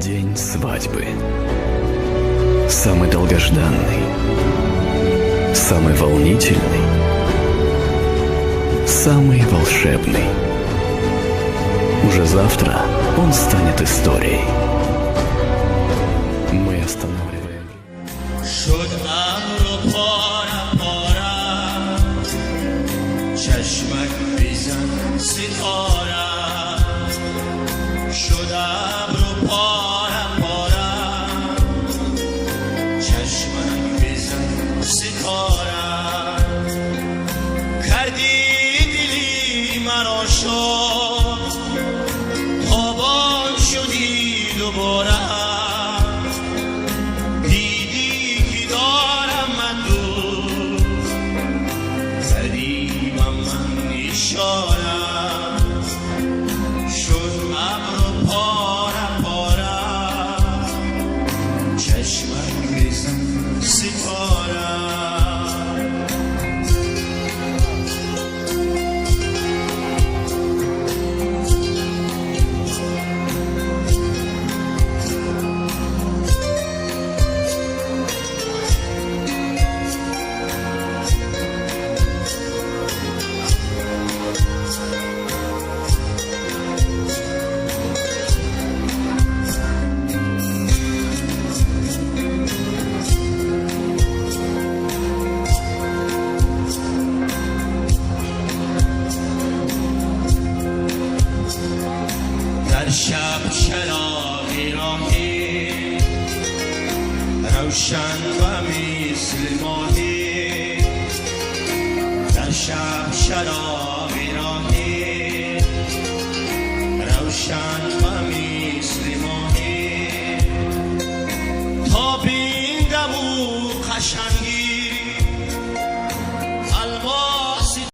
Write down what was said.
День свадьбы. Самый долгожданный, самый волнительный, самый волшебный. Уже завтра он станет историей. Мы останавливаем. شد ابر و پارم پارم چشمک بیزن ستارم شد ابر و پارم پارم چشمک بیزن ستارم کردی دلی مرا شد تابان شدی دوباره شب چراغی راهی روشن و مثل ماهی در شب چراغی راهی روشن و مثل ماهی تا بیندم و قشنگی